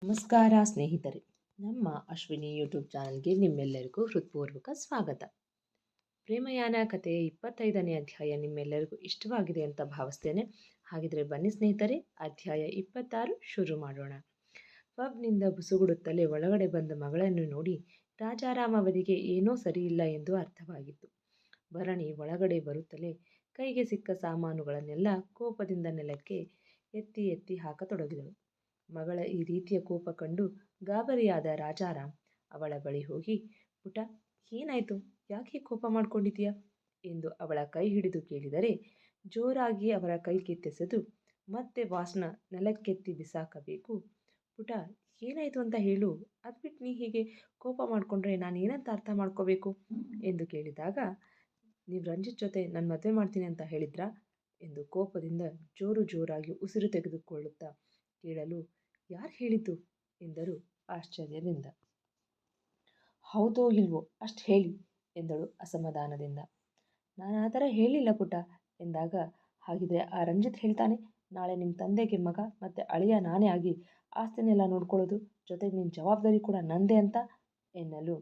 ನಮಸ್ಕಾರ ಸ್ನೇಹಿತರೆ, ನಮ್ಮ ಅಶ್ವಿನಿ ಯೂಟ್ಯೂಬ್ ಚಾನಲ್ಗೆ ನಿಮ್ಮೆಲ್ಲರಿಗೂ ಹೃತ್ಪೂರ್ವಕ ಸ್ವಾಗತ. ಪ್ರೇಮಯಾನ ಕಥೆಯ 25ನೇ ಅಧ್ಯಾಯ ನಿಮ್ಮೆಲ್ಲರಿಗೂ ಇಷ್ಟವಾಗಿದೆ ಅಂತ ಭಾವಿಸ್ತೇನೆ. ಹಾಗಿದ್ರೆ ಬನ್ನಿ ಸ್ನೇಹಿತರೆ, ಅಧ್ಯಾಯ 26 ಶುರು ಮಾಡೋಣ. ಪಬ್ನಿಂದ ಬುಸುಗುಡುತ್ತಲೇ ಒಳಗಡೆ ಬಂದ ಮಗಳನ್ನು ನೋಡಿ ರಾಜಾರಾಮ್ ಅವರಿಗೆ ಏನೋ ಸರಿಯಿಲ್ಲ ಎಂದು ಅರ್ಥವಾಗಿತ್ತು. ಭರಣಿ ಒಳಗಡೆ ಬರುತ್ತಲೇ ಕೈಗೆ ಸಿಕ್ಕ ಸಾಮಾನುಗಳನ್ನೆಲ್ಲ ಕೋಪದಿಂದ ನೆಲಕ್ಕೆ ಎತ್ತಿ ಎತ್ತಿ ಹಾಕತೊಡಗಿದಳು. ಮಗಳ ಈ ರೀತಿಯ ಕೋಪ ಕಂಡು ಗಾಬರಿಯಾದ ರಾಜಾರಾಮ್ ಅವಳ ಬಳಿ ಹೋಗಿ, ಪುಟ, ಏನಾಯಿತು, ಯಾಕೆ ಕೋಪ ಮಾಡ್ಕೊಂಡಿದೀಯಾ ಎಂದು ಅವಳ ಕೈ ಹಿಡಿದು ಕೇಳಿದರೆ, ಜೋರಾಗಿ ಅವರ ಕೈ ಕಿತ್ತೆಸೆದು ಮತ್ತೆ ವಾಸನ ನೆಲಕ್ಕೆತ್ತಿ ಬಿಸಾಕಬೇಕು. ಪುಟ, ಏನಾಯಿತು ಅಂತ ಹೇಳು, ಅದ್ಬಿಟ್ಟು ನೀ ಹೀಗೆ ಕೋಪ ಮಾಡಿಕೊಂಡ್ರೆ ನಾನು ಏನಂತ ಅರ್ಥ ಮಾಡ್ಕೋಬೇಕು ಎಂದು ಕೇಳಿದಾಗ, ನೀವು ರಂಜಿತ್ ಜೊತೆ ನನ್ನ ಮದುವೆ ಮಾಡ್ತೀನಿ ಅಂತ ಹೇಳಿದ್ರಾ ಎಂದು ಕೋಪದಿಂದ ಜೋರಾಗಿ ಉಸಿರು ತೆಗೆದುಕೊಳ್ಳುತ್ತಾ ಕೇಳಲು, ಯಾರು ಹೇಳಿದ್ದು ಎಂದರು ಆಶ್ಚರ್ಯದಿಂದ. ಹೌದೋ ಇಲ್ವೋ ಅಷ್ಟು ಹೇಳಿ ಎಂದಳು ಅಸಮಾಧಾನದಿಂದ. ನಾನು ಆ ಥರ ಹೇಳಿಲ್ಲ ಪುಟ ಎಂದಾಗ, ಹಾಗಿದ್ರೆ ಆ ರಂಜಿತ್ ಹೇಳ್ತಾನೆ, ನಾಳೆ ನಿಮ್ಮ ತಂದೆಗೆ ಮಗ ಮತ್ತು ಅಳಿಯ ನಾನೇ ಆಗಿ ಆಸ್ತಿನೆಲ್ಲ ನೋಡ್ಕೊಳ್ಳೋದು, ಜೊತೆಗೆ ನಿನ್ನ ಜವಾಬ್ದಾರಿ ಕೂಡ ನಂದೇ ಅಂತ ಎನ್ನಲು,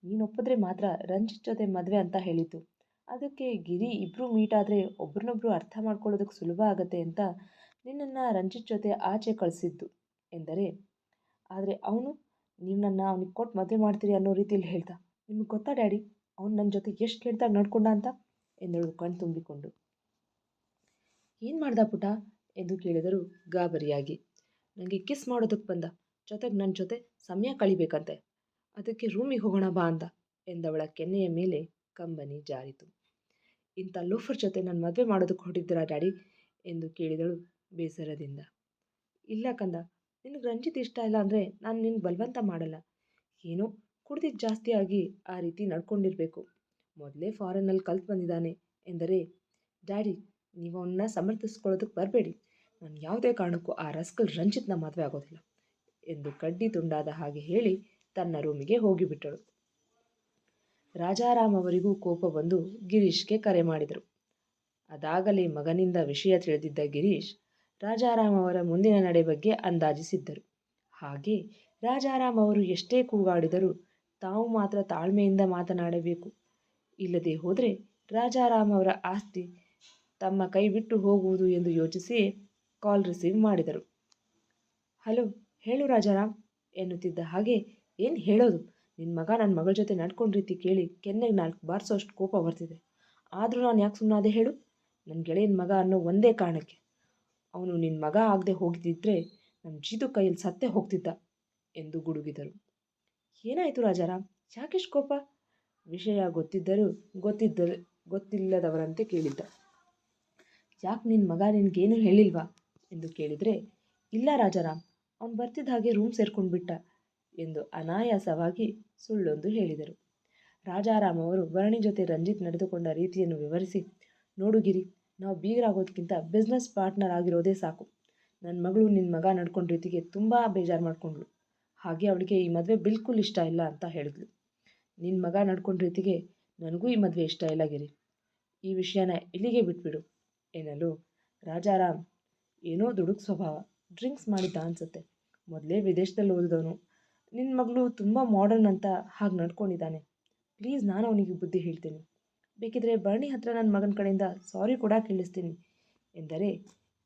ನೀನೊಪ್ಪಿದ್ರೆ ಮಾತ್ರ ರಂಜಿತ್ ಜೊತೆ ಮದುವೆ ಅಂತ ಹೇಳಿದ್ದು. ಅದಕ್ಕೆ ಗಿರಿ ಇಬ್ಬರು ಮೀಟ್ ಆದರೆ ಒಬ್ರನ್ನೊಬ್ರು ಅರ್ಥ ಮಾಡ್ಕೊಳ್ಳೋದಕ್ಕೆ ಸುಲಭ ಆಗುತ್ತೆ ಅಂತ ನಿನ್ನನ್ನು ರಂಜಿತ್ ಜೊತೆ ಆಚೆ ಕಳಿಸಿದ್ದು ಎಂದರೆ, ಆದರೆ ಅವನು ನೀವು ನನ್ನ ಅವನಿಗೆ ಕೊಟ್ಟು ಮದುವೆ ಮಾಡ್ತೀರಿ ಅನ್ನೋ ರೀತಿಯಲ್ಲಿ ಹೇಳ್ದ. ನಿಮಗೆ ಗೊತ್ತಾ ಡ್ಯಾಡಿ, ಅವ್ನು ನನ್ನ ಜೊತೆ ಎಷ್ಟು ಕೆಟ್ಟದಾಗ ನಡ್ಕೊಂಡ ಅಂತ ಎಂದಳು ಕಣ್ ತುಂಬಿಕೊಂಡು. ಏನು ಮಾಡ್ದ ಪುಟ ಎಂದು ಕೇಳಿದರು ಗಾಬರಿಯಾಗಿ. ನನಗೆ ಕಿಸ್ ಮಾಡೋದಕ್ಕೆ ಬಂದ, ಜೊತೆಗೆ ನನ್ನ ಜೊತೆ ಸಮಯ ಕಳಿಬೇಕಂತೆ, ಅದಕ್ಕೆ ರೂಮಿಗೆ ಹೋಗೋಣ ಬಾ ಅಂದ ಎಂದವಳ ಕೆನ್ನೆಯ ಮೇಲೆ ಕಂಬನಿ ಜಾರಿತು. ಇಂಥ ಲೋಫರ್ ಜೊತೆ ನಾನು ಮದುವೆ ಮಾಡೋದಕ್ಕೆ ಹೊರಟಿದ್ದೀರಾ ಡ್ಯಾಡಿ ಎಂದು ಕೇಳಿದಳು ಬೇಸರದಿಂದ. ಇಲ್ಲ ಕಂದ, ನಿನಗೆ ರಂಜಿತ್ ಇಷ್ಟ ಇಲ್ಲ ಅಂದರೆ ನಾನು ನಿನಗೆ ಬಲವಂತ ಮಾಡಲ್ಲ. ಏನೋ ಕುಡ್ದಿದ್ದು ಜಾಸ್ತಿ ಆಗಿ ಆ ರೀತಿ ನಡ್ಕೊಂಡಿರಬೇಕು. ಮೊದಲೇ ಫಾರಿನಲ್ಲಿ ಕಲ್ತು ಬಂದಿದ್ದಾನೆ ಎಂದರೆ, ಡ್ಯಾಡಿ ನೀವು ಅವನ್ನ ಸಮರ್ಥಿಸ್ಕೊಳ್ಳೋದಕ್ಕೆ ಬರಬೇಡಿ. ನಾನು ಯಾವುದೇ ಕಾರಣಕ್ಕೂ ಆ ರಸ್ಕಲ್ ರಂಜಿತ್ನ ಮದುವೆ ಆಗೋದಿಲ್ಲ ಎಂದು ಕಡ್ಡಿ ತುಂಡಾದ ಹಾಗೆ ಹೇಳಿ ತನ್ನ ರೂಮಿಗೆ ಹೋಗಿಬಿಟ್ಟಳು. ರಾಜಾರಾಮ್ ಅವರಿಗೂ ಕೋಪ ಬಂದು ಗಿರೀಶ್ಗೆ ಕರೆ ಮಾಡಿದರು. ಅದಾಗಲೇ ಮಗನಿಂದ ವಿಷಯ ತಿಳಿದಿದ್ದ ಗಿರೀಶ್ ರಾಜಾರಾಮ್ ಅವರ ಮುಂದಿನ ನಡೆ ಬಗ್ಗೆ ಅಂದಾಜಿಸಿದ್ದರು. ಹಾಗೆ ರಾಜಾರಾಮ್ ಅವರು ಎಷ್ಟೇ ಕೂಗಾಡಿದರೂ ತಾವು ಮಾತ್ರ ತಾಳ್ಮೆಯಿಂದ ಮಾತನಾಡಬೇಕು. ಇಲ್ಲದೆ ಹೋದರೆ ರಾಜಾರಾಮ್ ಅವರ ಆಸ್ತಿ ತಮ್ಮ ಕೈ ಬಿಟ್ಟು ಹೋಗುವುದು ಎಂದು ಯೋಚಿಸಿಯೇ ಕಾಲ್ ರಿಸೀವ್ ಮಾಡಿದರು. ಹಲೋ, ಹೇಳು ರಾಜಾರಾಮ್ ಎನ್ನುತ್ತಿದ್ದ ಹಾಗೆ, ಏನು ಹೇಳೋದು, ನಿನ್ನ ಮಗ ನನ್ನ ಮಗಳ ಜೊತೆ ನಡ್ಕೊಂಡ ರೀತಿ ಕೇಳಿ ಕೆನ್ನೆಗೆ 4 ಬಾರಿಸೋಷ್ಟು ಕೋಪ ಬರ್ತಿದೆ. ಆದರೂ ನಾನು ಯಾಕೆ ಸುಮ್ಮನಾದೆ ಹೇಳು, ನನ್ನ ಗೆಳೆಯನ ಮಗ ಅನ್ನೋ ಒಂದೇ ಕಾರಣಕ್ಕೆ. ಅವನು ನಿನ್ನ ಮಗ ಆಗದೆ ಹೋಗಿದ್ದಿದ್ರೆ ನಮ್ಮ ಜೀತು ಕೈಯಲ್ಲಿ ಸತ್ತೇ ಹೋಗ್ತಿದ್ದ ಎಂದು ಗುಡುಗಿದರು. ಏನಾಯಿತು ರಾಜಾರಾಮ್, ಯಾಕೆಷ್ಟು ಕೋಪ? ವಿಷಯ ಗೊತ್ತಿದ್ದರೂ ಗೊತ್ತಿಲ್ಲದವರಂತೆ ಕೇಳಿದ್ದ. ಯಾಕೆ ನಿನ್ನ ಮಗ ನಿನಗೇನು ಹೇಳಿಲ್ವಾ ಎಂದು ಕೇಳಿದರೆ, ಇಲ್ಲ ರಾಜಾರಾಮ್, ಅವನು ಬರ್ತಿದ್ದ ಹಾಗೆ ರೂಮ್ ಸೇರ್ಕೊಂಡು ಬಿಟ್ಟ ಎಂದು ಅನಾಯಾಸವಾಗಿ ಸುಳ್ಳೊಂದು ಹೇಳಿದರು. ರಾಜಾರಾಮ್ ಅವರು ಭರಣಿ ಜೊತೆ ರಂಜಿತ್ ನಡೆದುಕೊಂಡ ರೀತಿಯನ್ನು ವಿವರಿಸಿ, ನೋಡು ಗಿರಿ, ನಾವು ಬೀಗರಾಗೋದಕ್ಕಿಂತ ಬಿಸ್ನೆಸ್ ಪಾರ್ಟ್ನರ್ ಆಗಿರೋದೇ ಸಾಕು. ನನ್ನ ಮಗಳು ನಿನ್ನ ಮಗ ನಡ್ಕೊಂಡ ರೀತಿಗೆ ತುಂಬ ಬೇಜಾರು ಮಾಡಿಕೊಂಡ್ಳು. ಹಾಗೆ ಅವಳಿಗೆ ಈ ಮದುವೆ ಬಿಲ್ಕುಲ್ ಇಷ್ಟ ಇಲ್ಲ ಅಂತ ಹೇಳಿದ್ಲು. ನಿನ್ನ ಮಗ ನಡ್ಕೊಂಡ ರೀತಿಗೆ ನನಗೂ ಈ ಮದುವೆ ಇಷ್ಟ ಇಲ್ಲ ಗಿರಿ, ಈ ವಿಷಯನ ಇಲ್ಲಿಗೆ ಬಿಟ್ಬಿಡು ಎನ್ನಲು, ರಾಜಾರಾಮ್ ಏನೋ ದುಡುಕ್ ಸ್ವಭಾವ, ಡ್ರಿಂಕ್ಸ್ ಮಾಡಿದ್ದ ಅನಿಸುತ್ತೆ, ಮೊದಲೇ ವಿದೇಶದಲ್ಲಿ ಓದಿದವನು, ನಿನ್ನ ಮಗಳು ತುಂಬ ಮಾಡರ್ನ್ ಅಂತ ಹಾಗೆ ನಡ್ಕೊಂಡಿದ್ದಾನೆ. ಪ್ಲೀಸ್ ನಾನು ಅವನಿಗೆ ಬುದ್ಧಿ ಹೇಳ್ತೀನಿ, ಬೇಕಿದ್ರೆ ಭರಣಿ ಹತ್ರ ನನ್ನ ಮಗನ ಕಡೆಯಿಂದ ಸಾರಿ ಕೂಡ ಕೇಳಿಸ್ತೀನಿ ಎಂದರೆ,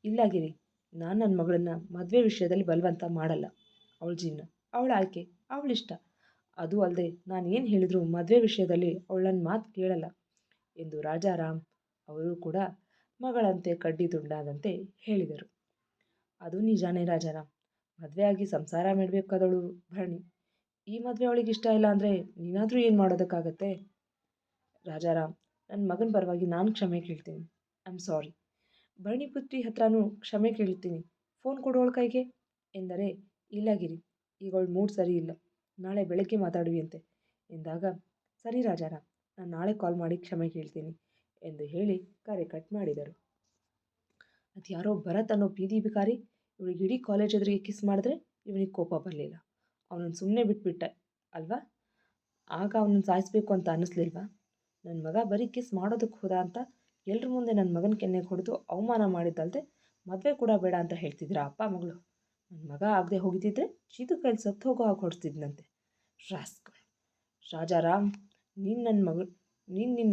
ಇಲ್ಲ ಗಿರಿ, ನಾನು ನನ್ನ ಮಗಳನ್ನು ಮದುವೆ ವಿಷಯದಲ್ಲಿ ಬಲವಂತ ಮಾಡಲ್ಲ. ಅವಳ ಜೀವನ, ಅವಳ ಆಯ್ಕೆ, ಅವಳಿಷ್ಟ. ಅದು ಅಲ್ಲದೆ ನಾನು ಏನು ಹೇಳಿದ್ರು ಮದುವೆ ವಿಷಯದಲ್ಲಿ ಅವಳು ನನ್ನ ಮಾತು ಕೇಳಲ್ಲ ಎಂದು ರಾಜಾರಾಮ್ ಅವರು ಕೂಡ ಮಗಳಂತೆ ಕಡ್ಡಿ ತುಂಡಾದಂತೆ ಹೇಳಿದರು. ಅದು ನಿಜಾನೇ ರಾಜಾರಾಮ್, ಮದುವೆ ಆಗಿ ಸಂಸಾರ ಮಾಡಬೇಕಾದವಳು ಭರಣಿ. ಈ ಮದುವೆ ಅವಳಿಗೆ ಇಷ್ಟ ಇಲ್ಲ ಅಂದರೆ ನೀನಾದರೂ ಏನು ಮಾಡೋದಕ್ಕಾಗತ್ತೆ? ರಾಜಾರಾಮ್, ನನ್ನ ಮಗನ ಪರವಾಗಿ ನಾನು ಕ್ಷಮೆ ಕೇಳ್ತೀನಿ. I am sorry. ಭರಣಿ ಪುತ್ರಿ ಹತ್ರನೂ ಕ್ಷಮೆ ಕೇಳ್ತೀನಿ, ಫೋನ್ ಕೊಡೋಳ ಕೈಗೆ ಎಂದರೆ, ಇಲ್ಲ ಗಿರಿ, ಈಗ ಅವಳು ಮೂಡ್ ಸರಿ ಇಲ್ಲ, ನಾಳೆ ಬೆಳಗ್ಗೆ ಮಾತಾಡುವಿಯಂತೆ ಎಂದಾಗ, ಸರಿ ರಾಜಾರಾಮ್, ನಾನು ನಾಳೆ ಕಾಲ್ ಮಾಡಿ ಕ್ಷಮೆ ಕೇಳ್ತೀನಿ ಎಂದು ಹೇಳಿ ಕರೆ ಕಟ್ ಮಾಡಿದರು. ಅದು ಯಾರೋ ಭರತ್ ಅನ್ನೋ ಬೀದಿ ಬಿಕಾರಿ ಇವಳಿಗೆ ಇಡೀ ಕಾಲೇಜ್ ಎದುರಿಗೆ ಕಿಸ್ ಮಾಡಿದ್ರೆ ಇವನಿಗೆ ಕೋಪ ಬರಲಿಲ್ಲ. ಅವನನ್ನು ಸುಮ್ಮನೆ ಬಿಟ್ಬಿಟ್ಟೆ ಅಲ್ವಾ? ಆಗ ಅವನನ್ನು ಸಾಯಿಸಬೇಕು ಅಂತ ಅನ್ನಿಸ್ಲಿಲ್ವಾ? ನನ್ನ ಮಗ ಬರೀ ಕಿಸ್ ಮಾಡೋದಕ್ಕೆ ಹೋದ ಅಂತ ಎಲ್ಲರ ಮುಂದೆ ನನ್ನ ಮಗನ ಕೆನ್ನೆಗೆ ಹೊಡೆದು ಅವಮಾನ ಮಾಡಿದ್ದಲ್ದೆ ಮದುವೆ ಕೂಡ ಬೇಡ ಅಂತ ಹೇಳ್ತಿದ್ದೀರಾ ಅಪ್ಪ ಮಗಳು? ನನ್ನ ಮಗ ಆಗದೆ ಹೋಗಿದ್ದಿದ್ರೆ ಚೀತು ಕೈಲಿ ಸತ್ತು ಹೋಗೋ ಹಾಗೆ ಹೊಡ್ತಿದ್ನಂತೆ. ರಾಸ್ಕಲ್! ರಾಜಾರಾಮ್, ನಿನ್ನ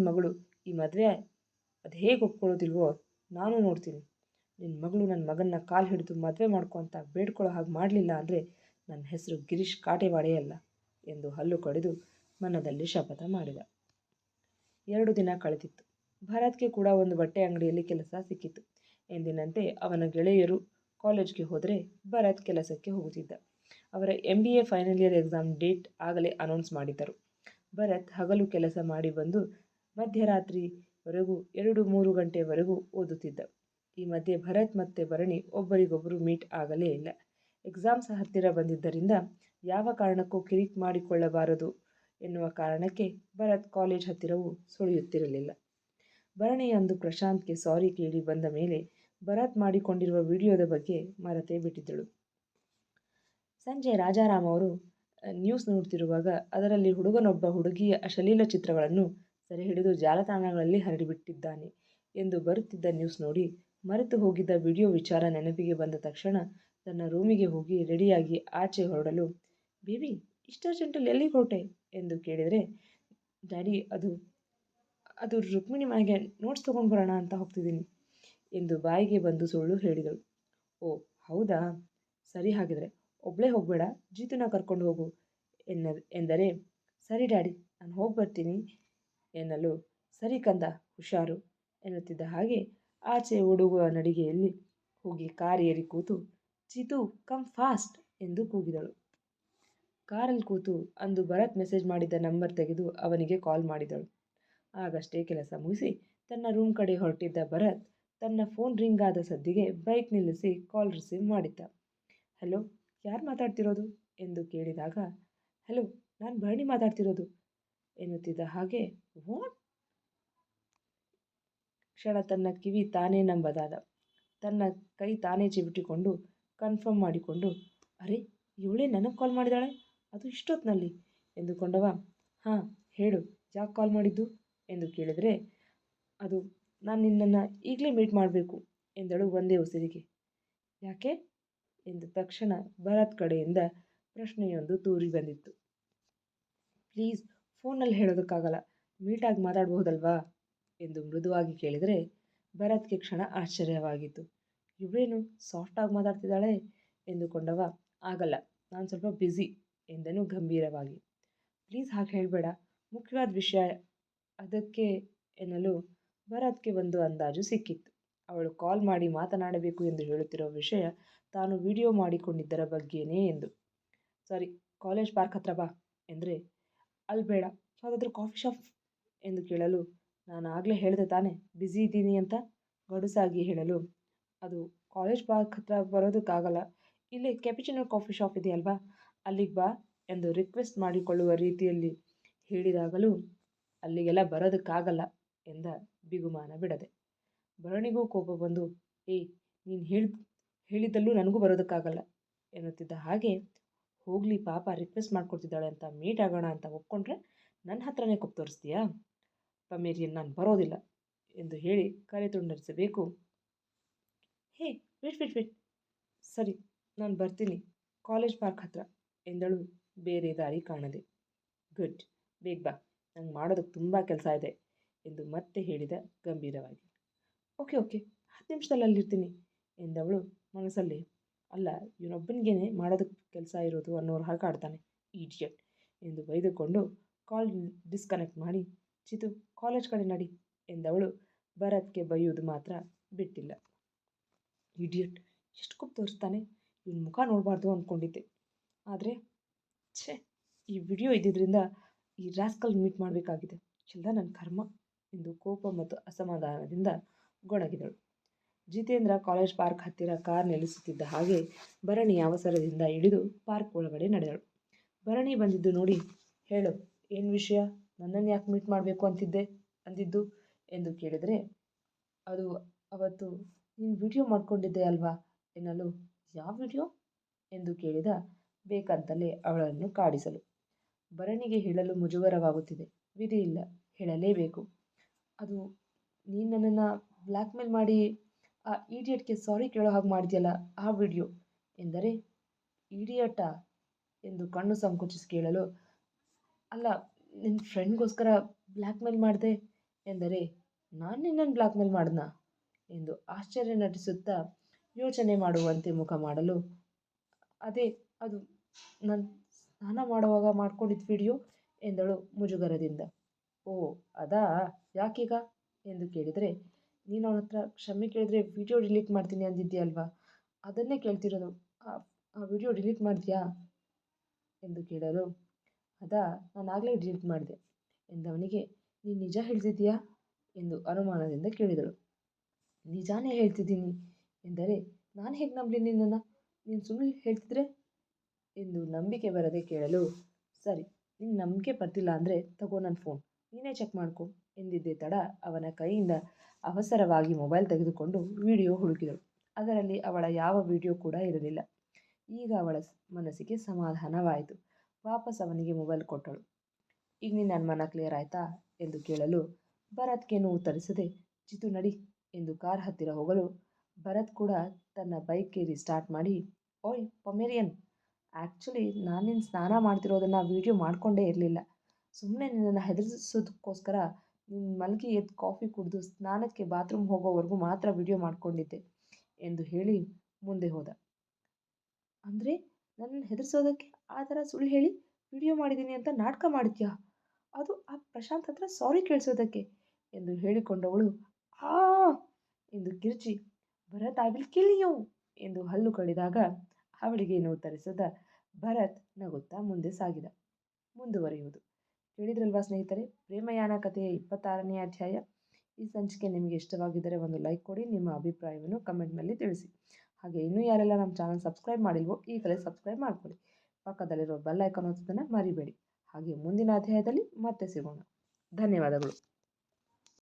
ಮಗಳು ಈ ಮದುವೆ ಅದು ಹೇಗೆ ಒಪ್ಕೊಳ್ಳೋದಿಲ್ವೋ ನಾನು ನೋಡ್ತೀನಿ. ನಿನ್ನ ಮಗಳು ನನ್ನ ಮಗನ್ನ ಕಾಲು ಹಿಡಿದು ಮದುವೆ ಮಾಡ್ಕೊ ಅಂತ ಬೇಡ್ಕೊಳ್ಳೋ ಹಾಗೆ ಮಾಡಲಿಲ್ಲ ಅಂದರೆ ನನ್ನ ಹೆಸರು ಗಿರೀಶ್ ಕಾಟೇವಾಡೆ ಅಲ್ಲ ಎಂದು ಹಲ್ಲು ಕಡಿದು ಮನದಲ್ಲಿ ಶಪಥ ಮಾಡಿದ. 2 ದಿನ ಕಳೆದಿತ್ತು. ಭರತ್ಗೆ ಕೂಡ ಒಂದು ಬಟ್ಟೆ ಅಂಗಡಿಯಲ್ಲಿ ಕೆಲಸ ಸಿಕ್ಕಿತು. ಎಂದಿನಂತೆ ಅವನ ಗೆಳೆಯರು ಕಾಲೇಜ್ಗೆ ಹೋದರೆ ಭರತ್ ಕೆಲಸಕ್ಕೆ ಹೋಗುತ್ತಿದ್ದ. ಅವರ MBA final year exam date ಆಗಲೇ ಅನೌನ್ಸ್ ಮಾಡಿದ್ದರು. ಭರತ್ ಹಗಲು ಕೆಲಸ ಮಾಡಿ ಬಂದು ಮಧ್ಯರಾತ್ರಿವರೆಗೂ 2-3 ಗಂಟೆವರೆಗೂ ಓದುತ್ತಿದ್ದ. ಈ ಮಧ್ಯೆ ಭರತ್ ಮತ್ತು ಭರಣಿ ಒಬ್ಬರಿಗೊಬ್ಬರು ಮೀಟ್ ಆಗಲೇ ಇಲ್ಲ. ಎಕ್ಸಾಮ್ಸ್ ಹತ್ತಿರ ಬಂದಿದ್ದರಿಂದ ಯಾವ ಕಾರಣಕ್ಕೂ ಕಿರಿಕ್ ಮಾಡಿಕೊಳ್ಳಬಾರದು ಎನ್ನುವ ಕಾರಣಕ್ಕೆ ಭರತ್ ಕಾಲೇಜ್ ಹತ್ತಿರವೂ ಸುಳಿಯುತ್ತಿರಲಿಲ್ಲ. ಭರಣಿ ಅಂದು ಪ್ರಶಾಂತ್ಗೆ ಸಾರಿ ಕೇಳಿ ಬಂದ ಮೇಲೆ ಭರತ್ ಮಾಡಿಕೊಂಡಿರುವ ವಿಡಿಯೋದ ಬಗ್ಗೆ ಮರೆತೇ ಬಿಟ್ಟಿದ್ದಳು. ಸಂಜೆ ರಾಜಾರಾಮ್ ಅವರು ನ್ಯೂಸ್ ನೋಡ್ತಿರುವಾಗ ಅದರಲ್ಲಿ ಹುಡುಗನೊಬ್ಬ ಹುಡುಗಿಯ ಅಶ್ಲೀಲ ಚಿತ್ರಗಳನ್ನು ಸೆರೆ ಹಿಡಿದು ಜಾಲತಾಣಗಳಲ್ಲಿ ಹರಡಿಬಿಟ್ಟಿದ್ದಾನೆ ಎಂದು ಬರುತ್ತಿದ್ದ ನ್ಯೂಸ್ ನೋಡಿ ಮರೆತು ಹೋಗಿದ್ದ ವಿಡಿಯೋ ವಿಚಾರ ನೆನಪಿಗೆ ಬಂದ ತಕ್ಷಣ ತನ್ನ ರೂಮಿಗೆ ಹೋಗಿ ರೆಡಿಯಾಗಿ ಆಚೆ ಹೊರಡಲು, ಬೇಬಿ ಇಷ್ಟು ಅರ್ಜೆಂಟಲ್ಲಿ ಎಲ್ಲಿಗೆ ಹೊರಟೆ ಎಂದು ಕೇಳಿದರೆ, ಡ್ಯಾಡಿ ಅದು ರುಕ್ಮಿಣಿ ಮನೆಗೆ ನೋಟ್ಸ್ ತೊಗೊಂಡು ಬರೋಣ ಅಂತ ಹೋಗ್ತಿದ್ದೀನಿ ಎಂದು ಬಾಯಿಗೆ ಬಂದು ಸುಳ್ಳು ಹೇಳಿದಳು. ಓ ಹೌದಾ, ಸರಿ, ಹಾಗಿದ್ರೆ ಒಬ್ಬಳೇ ಹೋಗಬೇಡ, ಜೀತುನ ಕರ್ಕೊಂಡು ಹೋಗು ಎಂದರೆ, ಸರಿ ಡ್ಯಾಡಿ ನಾನು ಹೋಗಿ ಬರ್ತೀನಿ ಎನ್ನಲು, ಸರಿ ಕಂದ ಹುಷಾರು ಎನ್ನುತ್ತಿದ್ದ ಹಾಗೆ ಆಚೆ ಓಡುವ ನಡಿಗೆಯಲ್ಲಿ ಹೋಗಿ ಕಾರ್ ಏರಿ ಕೂತು, ಜೀತು ಕಮ್ ಫಾಸ್ಟ್ ಎಂದು ಕೂಗಿದಳು. ಕಾರಲ್ಲಿ ಕೂತು ಅಂದು ಭರತ್ ಮೆಸೇಜ್ ಮಾಡಿದ್ದ ನಂಬರ್ ತೆಗೆದು ಅವನಿಗೆ ಕಾಲ್ ಮಾಡಿದಳು. ಆಗಷ್ಟೇ ಕೆಲಸ ಮುಗಿಸಿ ತನ್ನ ರೂಮ್ ಕಡೆ ಹೊರಟಿದ್ದ ಭರತ್ ತನ್ನ ಫೋನ್ ರಿಂಗ್ ಆದ ಸದ್ದಿಗೆ ಬೈಕ್ ನಿಲ್ಲಿಸಿ ಕಾಲ್ ರಿಸೀವ್ ಮಾಡಿದ್ದ. ಹಲೋ, ಯಾರು ಮಾತಾಡ್ತಿರೋದು ಎಂದು ಕೇಳಿದಾಗ, ಹಲೋ ನಾನು ಭರಣಿ ಮಾತಾಡ್ತಿರೋದು ಎನ್ನುತ್ತಿದ್ದ ಹಾಗೆ, ವಾಟ್? ಕ್ಷಣ ತನ್ನ ಕಿವಿ ತಾನೇ ನಂಬದಾದ. ತನ್ನ ಕೈ ತಾನೇ ಚಿವುಟಿಕೊಂಡು ಕನ್ಫರ್ಮ್ ಮಾಡಿಕೊಂಡು, ಅರೆ ಇವಳೇ ನನಗೆ ಕಾಲ್ ಮಾಡಿದಾಳೆ, ಅದು ಇಷ್ಟೊತ್ತಿನಲ್ಲಿ ಎಂದುಕೊಂಡವ, ಹಾಂ ಹೇಳು, ಯಾಕೆ ಕಾಲ್ ಮಾಡಿದ್ದು ಎಂದು ಕೇಳಿದರೆ, ಅದು ನಾನು ನಿನ್ನನ್ನು ಈಗಲೇ ಮೀಟ್ ಮಾಡಬೇಕು ಎಂದಳು ಒಂದೇ ಉಸಿರಿಗೆ. ಯಾಕೆ ಎಂದು ತಕ್ಷಣ ಭರತ್ ಕಡೆಯಿಂದ ಪ್ರಶ್ನೆಯೊಂದು ತೂರಿ ಬಂದಿತ್ತು. ಪ್ಲೀಸ್, ಫೋನಲ್ಲಿ ಹೇಳೋದಕ್ಕಾಗಲ್ಲ, ಮೀಟಾಗಿ ಮಾತಾಡಬಹುದಲ್ವಾ ಎಂದು ಮೃದುವಾಗಿ ಕೇಳಿದರೆ ಭರತ್ಗೆ ಕ್ಷಣ ಆಶ್ಚರ್ಯವಾಗಿತ್ತು. ಇವಳೇನು ಸಾಫ್ಟಾಗಿ ಮಾತಾಡ್ತಿದ್ದಾಳೆ ಎಂದುಕೊಂಡವ, ಆಗಲ್ಲ, ನಾನು ಸ್ವಲ್ಪ ಬ್ಯುಸಿ ಎಂದನು ಗಂಭೀರವಾಗಿ. ಪ್ಲೀಸ್ ಹಾಗೆ ಹೇಳಬೇಡ, ಮುಖ್ಯವಾದ ವಿಷಯ ಅದಕ್ಕೆ ಎನ್ನಲು ಭರತ್ಗೆ ಒಂದು ಅಂದಾಜು ಸಿಕ್ಕಿತ್ತು. ಅವಳು ಕಾಲ್ ಮಾಡಿ ಮಾತನಾಡಬೇಕು ಎಂದು ಹೇಳುತ್ತಿರೋ ವಿಷಯ ತಾನು ವಿಡಿಯೋ ಮಾಡಿಕೊಂಡಿದ್ದರ ಬಗ್ಗೆನೇ ಎಂದು. ಸರಿ, ಕಾಲೇಜ್ ಪಾರ್ಕ್ ಹತ್ರ ಬಾ ಎಂದರೆ, ಅಲ್ಲಿ ಬೇಡ, ಯಾವುದಾದ್ರೂ ಕಾಫಿ ಶಾಪ್ ಎಂದು ಕೇಳಲು, ನಾನು ಆಗಲೇ ಹೇಳಿದೆ ತಾನೇ ಬ್ಯುಸಿ ಇದ್ದೀನಿ ಅಂತ ಗಡುಸಾಗಿ ಹೇಳಲು, ಅದು ಕಾಲೇಜ್ ಪಾರ್ಕ್ ಹತ್ರ ಬರೋದಕ್ಕಾಗಲ್ಲ, ಇಲ್ಲೇ ಕ್ಯಾಪಿಚಿನೋ ಕಾಫಿ ಶಾಪ್ ಇದೆಯಲ್ವಾ ಅಲ್ಲಿಗೆ ಬಾ ಎಂದು ರಿಕ್ವೆಸ್ಟ್ ಮಾಡಿಕೊಳ್ಳುವ ರೀತಿಯಲ್ಲಿ ಹೇಳಿದಾಗಲೂ ಅಲ್ಲಿಗೆಲ್ಲ ಬರೋದಕ್ಕಾಗಲ್ಲ ಎಂದ ಬಿಗುಮಾನ ಬಿಡದೆ. ಭರಣಿಗೂ ಕೋಪ ಬಂದು, ಏಯ್ ನೀನು ಹೇಳಿದ್ದಲ್ಲೂ ನನಗೂ ಬರೋದಕ್ಕಾಗಲ್ಲ ಎನ್ನುತ್ತಿದ್ದ ಹಾಗೆ, ಹೋಗಲಿ ಪಾಪ ರಿಕ್ವೆಸ್ಟ್ ಮಾಡ್ಕೊಡ್ತಿದ್ದಾಳೆ ಅಂತ ಮೀಟ್ ಆಗೋಣ ಅಂತ ಒಪ್ಕೊಂಡ್ರೆ ನನ್ನ ಹತ್ರನೇ ಕೊಪ್ಪು ತೋರಿಸ್ತೀಯಾ? ಪಮೇರಿಯನ್ ನಾನು ಬರೋದಿಲ್ಲ ಎಂದು ಹೇಳಿ ಕರೆ ತುಂಡರಿಸಬೇಕು. ಹೇ ವೇಟ್, ಸರಿ ನಾನು ಬರ್ತೀನಿ ಕಾಲೇಜ್ ಪಾರ್ಕ್ ಹತ್ರ ಎಂದಳು ಬೇರೆ ದಾರಿ ಕಾಣದೆ. ಗುಡ್, ಬೇಗ ಬಾ, ನಂಗೆ ಮಾಡೋದಕ್ಕೆ ತುಂಬ ಕೆಲಸ ಇದೆ ಎಂದು ಮತ್ತೆ ಹೇಳಿದ ಗಂಭೀರವಾಗಿ. ಓಕೆ 10 ನಿಮಿಷದಲ್ಲಿ ಅಲ್ಲಿರ್ತೀನಿ ಎಂದವಳು ಮನಸ್ಸಲ್ಲಿ, ಅಲ್ಲ ಇವನೊಬ್ಬನಿಗೇನೆ ಮಾಡೋದಕ್ಕೆ ಕೆಲಸ ಇರೋದು ಅನ್ನೋರು ಹಾಗೆ ಆಡ್ತಾನೆ ಈಡಿಯಟ್ ಎಂದು ಬೈದುಕೊಂಡು ಕಾಲ್ ಡಿಸ್ಕನೆಕ್ಟ್ ಮಾಡಿ, ಚಿತು ಕಾಲೇಜ್ ಕಡೆ ನಡಿ ಎಂದವಳು ಭರತ್ಗೆ ಬೈಯುವುದು ಮಾತ್ರ ಬಿಟ್ಟಿಲ್ಲ. ಇಡಿಯಟ್, ಎಷ್ಟು ಕೊಪ್ಪು ತೋರಿಸ್ತಾನೆ, ಇವನ ಮುಖ ನೋಡಬಾರ್ದು ಅಂದ್ಕೊಂಡಿದ್ದೆ, ಆದರೆ ಛೇ, ಈ ವಿಡಿಯೋ ಇದ್ದಿದ್ದರಿಂದ ಈ ರಾಸ್ಕಲ್ ಮೀಟ್ ಮಾಡಬೇಕಾಗಿದೆ, ಎಲ್ಲ ನನ್ನ ಕರ್ಮ ಎಂದು ಕೋಪ ಮತ್ತು ಅಸಮಾಧಾನದಿಂದ ಗೊಣಗಿದಳು. ಜಿತೇಂದ್ರ ಕಾಲೇಜ್ ಪಾರ್ಕ್ ಹತ್ತಿರ ಕಾರ್ ನಿಲ್ಲಿಸುತ್ತಿದ್ದ ಹಾಗೆ ಭರಣಿ ಅವಸರದಿಂದ ಇಳಿದು ಪಾರ್ಕ್ ಒಳಗಡೆ ನಡೆದಳು. ಭರಣಿ ಬಂದಿದ್ದು ನೋಡಿ, ಹೇಳು ಏನು ವಿಷಯ, ನನ್ನನ್ನು ಯಾಕೆ ಮೀಟ್ ಮಾಡಬೇಕು ಅಂದಿದ್ದು ಎಂದು ಕೇಳಿದರೆ, ಅದು ಅವತ್ತು ನೀನು ವಿಡಿಯೋ ಮಾಡಿಕೊಂಡಿದ್ದೆ ಅಲ್ವಾ ಎನ್ನಲು, ಯಾವ ವಿಡಿಯೋ ಎಂದು ಕೇಳಿದ, ಬೇಕಂತಲೇ ಅವಳನ್ನು ಕಾಡಿಸಲು. ಭರಣಿಗೆ ಹೇಳಲು ಮುಜುಗರವಾಗುತ್ತಿದೆ, ವಿಧಿ ಇಲ್ಲ, ಹೇಳಲೇಬೇಕು. ಅದು ನೀನು ನನ್ನನ್ನು ಬ್ಲ್ಯಾಕ್ ಮೇಲ್ ಮಾಡಿ ಆ ಈಡಿಯಟ್ಗೆ ಸಾರಿ ಕೇಳೋ ಹಾಗೆ ಮಾಡಿದ್ಯಲ್ಲ ಆ ವಿಡಿಯೋ ಎಂದರೆ, ಇಡಿಯಟ ಎಂದು ಕಣ್ಣು ಸಂಕುಚಿಸಿ ಕೇಳಲು, ಅಲ್ಲ, ನಿನ್ನ ಫ್ರೆಂಡ್ಗೋಸ್ಕರ ಬ್ಲ್ಯಾಕ್ ಮೇಲ್ ಮಾಡಿದೆ ಎಂದರೆ, ನಾನು ನಿನ್ನನ್ನು ಬ್ಲ್ಯಾಕ್ ಮೇಲ್ ಮಾಡಿದ್ನಾ ಎಂದು ಆಶ್ಚರ್ಯ ನಟಿಸುತ್ತಾ ಯೋಚನೆ ಮಾಡುವಂತೆ ಮುಖ ಮಾಡಲು, ಅದೇ ಅದು ನಾನು ಸ್ನಾನ ಮಾಡುವಾಗ ಮಾಡ್ಕೊಂಡಿದ್ದ ವಿಡಿಯೋ ಎಂದಳು ಮುಜುಗರದಿಂದ. ಓ ಅದಾ, ಯಾಕೀಗ ಎಂದು ಕೇಳಿದರೆ, ನೀನು ಅವನ ಹತ್ರ ಕ್ಷಮೆ ಕೇಳಿದ್ರೆ ವಿಡಿಯೋ ಡಿಲೀಟ್ ಮಾಡ್ತೀನಿ ಅಂದಿದ್ಯಲ್ವಾ, ಅದನ್ನೇ ಕೇಳ್ತಿರೋದು. ಆ ವಿಡಿಯೋ ಡಿಲೀಟ್ ಮಾಡಿದ್ಯಾ ಎಂದು ಕೇಳಲು, ಅದಾ, ನಾನು ಆಗಲೇ ಡಿಲೀಟ್ ಮಾಡಿದೆ ಎಂದವನಿಗೆ, ನೀನು ನಿಜ ಹೇಳ್ತಿದ್ದೀಯಾ ಎಂದು ಅನುಮಾನದಿಂದ ಕೇಳಿದಳು. ನಿಜಾನೇ ಹೇಳ್ತಿದ್ದೀನಿ ಎಂದರೆ ನಾನು ಹೇಗೆ ನಂಬಲಿ ನಿನ್ನನ್ನು, ನೀನು ಸುಳ್ಳು ಹೇಳ್ತಿದ್ರೆ ಎಂದು ನಂಬಿಕೆ ಬರದೆ ಕೇಳಲು, ಸರಿ, ನಿನ್ನ ನಂಬಿಕೆ ಬರ್ತಿಲ್ಲ ಅಂದರೆ ತಗೋ ನನ್ನ ಫೋನ್, ನೀನೇ ಚೆಕ್ ಮಾಡ್ಕೊ ಎಂದಿದ್ದೇ ತಡ ಅವನ ಕೈಯಿಂದ ಅವಸರವಾಗಿ ಮೊಬೈಲ್ ತೆಗೆದುಕೊಂಡು ವಿಡಿಯೋ ಹುಡುಕಿದಳು. ಅದರಲ್ಲಿ ಅವಳ ಯಾವ ವಿಡಿಯೋ ಕೂಡ ಇರಲಿಲ್ಲ. ಈಗ ಅವಳ ಮನಸ್ಸಿಗೆ ಸಮಾಧಾನವಾಯಿತು. ವಾಪಸ್ ಅವನಿಗೆ ಮೊಬೈಲ್ ಕೊಟ್ಟಳು. ಈಗ ನಿನ್ನ ಅನುಮಾನ ಕ್ಲಿಯರ್ ಆಯಿತಾ ಎಂದು ಕೇಳಲು, ಭರತ್ಗೇನು ಉತ್ತರಿಸದೆ ಜಿತು ನಡಿ ಎಂದು ಕಾರ್ ಹತ್ತಿರ ಹೋಗಲು, ಭರತ್ ಕೂಡ ತನ್ನ ಬೈಕ್ಗೆ ಸ್ಟಾರ್ಟ್ ಮಾಡಿ, ಓಯ್ ಪೊಮೇರಿಯನ್, ಆ್ಯಕ್ಚುಲಿ ನಾನು ನಿನ್ನ ಸ್ನಾನ ಮಾಡ್ತಿರೋದನ್ನು ವೀಡಿಯೋ ಮಾಡಿಕೊಂಡೇ ಇರಲಿಲ್ಲ. ಸುಮ್ಮನೆ ನಿನ್ನನ್ನು ಹೆದರಿಸೋದಕ್ಕೋಸ್ಕರ ನಿನ್ನ ಮಲಗಿ ಎದ್ದು ಕಾಫಿ ಕುಡಿದು ಸ್ನಾನಕ್ಕೆ ಬಾತ್ರೂಮ್ ಹೋಗೋವರೆಗೂ ಮಾತ್ರ ವಿಡಿಯೋ ಮಾಡಿಕೊಂಡಿದ್ದೆ ಎಂದು ಹೇಳಿ ಮುಂದೆ ಹೋದ. ಅಂದರೆ ನನ್ನನ್ನು ಹೆದರಿಸೋದಕ್ಕೆ ಆ ಥರ ಸುಳ್ಳು ಹೇಳಿ ವಿಡಿಯೋ ಮಾಡಿದ್ದೀನಿ ಅಂತ ನಾಟಕ ಮಾಡಿದ್ಯಾ, ಅದು ಆ ಪ್ರಶಾಂತ್ ಹತ್ರ ಸಾರಿ ಕೇಳಿಸೋದಕ್ಕೆ ಎಂದು ಹೇಳಿಕೊಂಡವಳು ಆ ಎಂದು ಕಿರುಚಿ, Bharat, I will kill you ಎಂದು ಹಲ್ಲು ಕಡಿದಾಗ ಅವಳಿಗೇನು ಉತ್ತರಿಸದ ಭರತ್ ನಗುತ್ತಾ ಮುಂದೆ ಸಾಗಿದ. ಮುಂದುವರಿಯುವುದು. ಕೇಳಿದ್ರಲ್ವಾ ಸ್ನೇಹಿತರೆ, ಪ್ರೇಮಯಾನ ಕಥೆಯ 26ನೇ ಅಧ್ಯಾಯ. ಈ ಸಂಚಿಕೆ ನಿಮಗೆ ಇಷ್ಟವಾಗಿದ್ದರೆ ಒಂದು ಲೈಕ್ ಕೊಡಿ, ನಿಮ್ಮ ಅಭಿಪ್ರಾಯವನ್ನು ಕಮೆಂಟ್ನಲ್ಲಿ ತಿಳಿಸಿ. ಹಾಗೆ ಇನ್ನೂ ಯಾರೆಲ್ಲ ನಮ್ಮ ಚಾನಲ್ ಸಬ್ಸ್ಕ್ರೈಬ್ ಮಾಡಿಲ್ವೋ ಈಗಲೇ ಸಬ್ಸ್ಕ್ರೈಬ್ ಮಾಡ್ಕೊಳ್ಳಿ. ಪಕ್ಕದಲ್ಲಿರೋ ಬೆಲ್ ಐಕಾನ್ ಒತ್ತೋದನ್ನು ಮರಿಬೇಡಿ. ಹಾಗೆ ಮುಂದಿನ ಅಧ್ಯಾಯದಲ್ಲಿ ಮತ್ತೆ ಸಿಗೋಣ. ಧನ್ಯವಾದಗಳು.